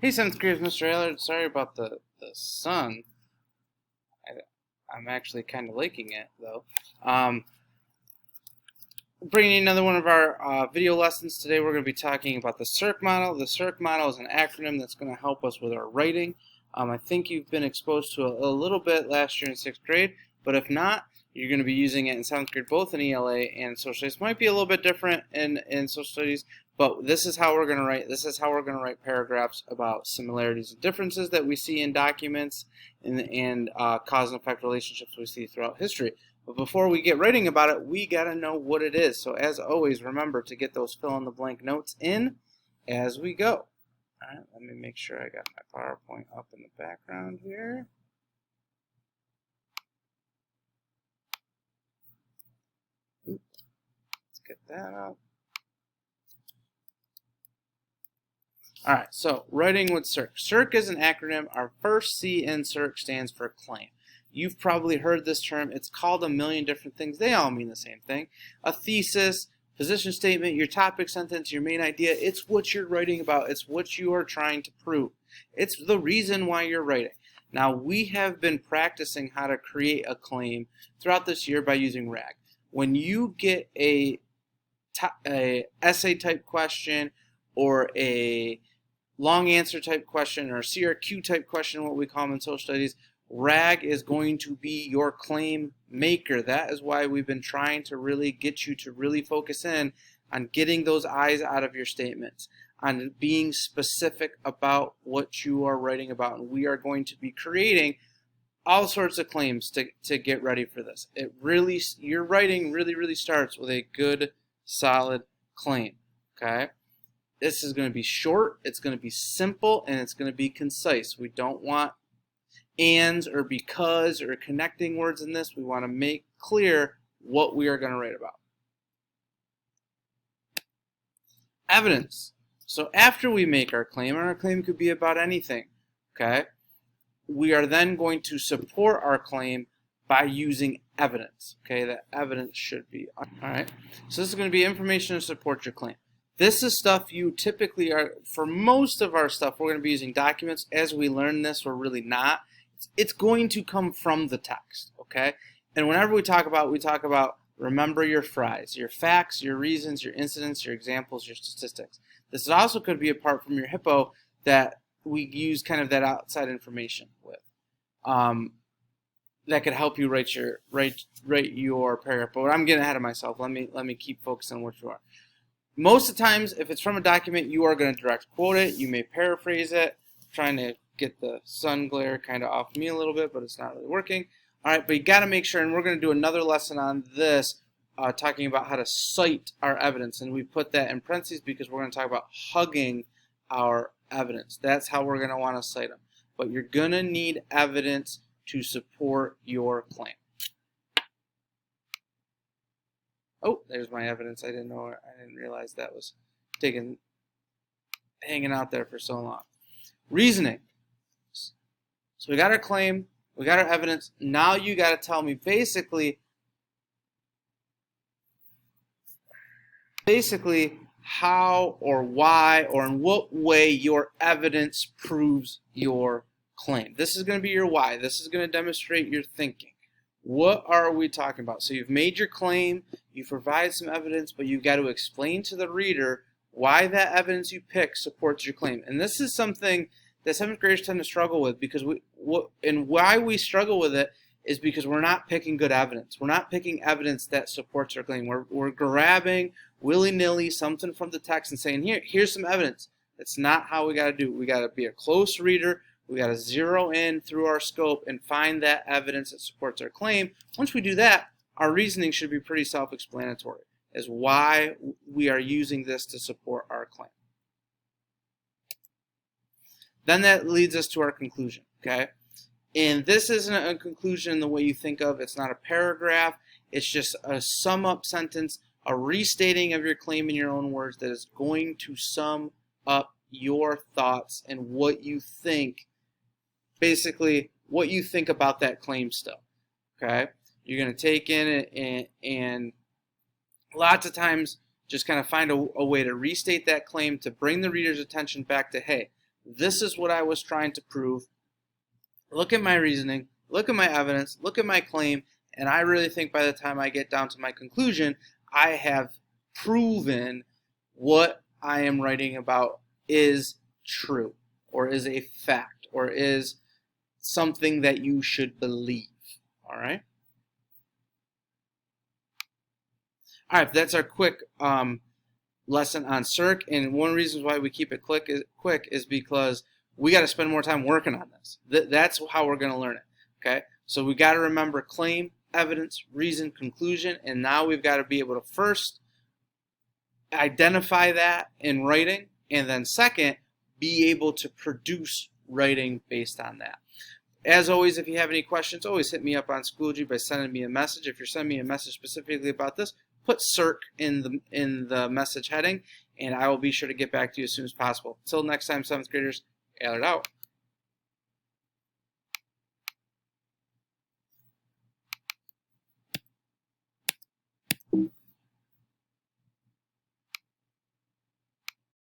Hey, seventh graders, Mr. Allard. Sorry about the sun. I'm actually kind of liking it though. Um, Bringing another one of our video lessons today. We're going to be talking about the Cerc model. The Cerc model is an acronym that's going to help us with our writing. I think you've been exposed to a little bit last year in sixth grade, but if not, you're going to be using it in seventh grade, both in ELA and social studies. Might be a little bit different in social studies, but this is how we're going to write. This is how we're going to write paragraphs about similarities and differences that we see in documents and cause and effect relationships we see throughout history. But before we get writing about it, we got to know what it is. So as always, remember to get those fill-in-the-blank notes in as we go. All right, let me make sure I got my PowerPoint up in the background here. Oops, let's get that up. All right, so writing with Cerc. Cerc is an acronym. Our first C in Cerc stands for claim. You've probably heard this term. It's called a million different things. They all mean the same thing. A thesis, position statement, your topic sentence, your main idea. It's what you're writing about. It's what you are trying to prove. It's the reason why you're writing. Now, we have been practicing how to create a claim throughout this year by using RAG. When you get a essay type question or a long answer type question or a CRQ type question, what we call them in social studies, RAG is going to be your claim maker. That is why we've been trying to really get you to really focus in on getting those I's out of your statements, on being specific about what you are writing about. And we are going to be creating all sorts of claims to get ready for this. Your writing really starts with a good, solid claim. Okay? This is going to be short, it's going to be simple, and it's going to be concise. We don't want ands or because or connecting words in this. We want to make clear what we are going to write about. Evidence. So after we make our claim, and our claim could be about anything, okay, we are then going to support our claim by using evidence. Okay, that evidence should be, all right. So this is going to be information to support your claim. This is stuff you typically are, for most of our stuff, we're going to be using documents. As we learn this, we're really not. It's going to come from the text, okay? And whenever we talk about remember your fries, your facts, your reasons, your incidents, your examples, your statistics. This also could be apart from your hippo that we use kind of that outside information with. That could help you write your paragraph. But I'm getting ahead of myself. Let me keep focusing on what you are. Most of the times, if it's from a document, you are going to direct quote it. You may paraphrase it, trying to get the sun glare kind of off me a little bit, but it's not really working. All right, but you got to make sure, and we're going to do another lesson on this, talking about how to cite our evidence, and we put that in parentheses because we're going to talk about hugging our evidence. That's how we're going to want to cite them. But you're going to need evidence to support your claim. Oh, there's my evidence. I didn't realize that was hanging out there for so long. Reasoning. So we got our claim, we got our evidence. Now you got to tell me basically how or why or in what way your evidence proves your claim. This is going to be your why. This is going to demonstrate your thinking. What are we talking about? So you've made your claim, you've provided some evidence, but you've got to explain to the reader why that evidence you pick supports your claim. And this is something that seventh graders tend to struggle with because why we struggle with it is because we're not picking good evidence. We're not picking evidence that supports our claim. We're grabbing willy-nilly something from the text and saying, here's some evidence. That's not how we got to do it. We got to be a close reader. We got to zero in through our scope and find that evidence that supports our claim. Once we do that, our reasoning should be pretty self-explanatory as why we are using this to support our claim. Then that leads us to our conclusion, okay? And this isn't a conclusion the way you think of. It's not a paragraph. It's just a sum-up sentence, a restating of your claim in your own words that is going to sum up your thoughts and what you think, basically what you think about that claim still, okay? You're going to take in it and lots of times just kind of find a way to restate that claim to bring the reader's attention back to, hey, This is what I was trying to prove. Look at my reasoning, look at my evidence, look at my claim, and I really think by the time I get down to my conclusion, I have proven what I am writing about is true, or is a fact, or is something that you should believe. All right? All right, that's our quick lesson on Cerc, and one reason why we keep it quick is because we got to spend more time working on this. That's how we're going to learn it. Okay, so we got to remember claim, evidence, reason, conclusion, and now we've got to be able to first identify that in writing, and then second, be able to produce writing based on that. As always, if you have any questions, always hit me up on Schoology by sending me a message. If you're sending me a message specifically about this, put Cerc in the message heading, and I will be sure to get back to you as soon as possible. Until next time, 7th graders, Allard out.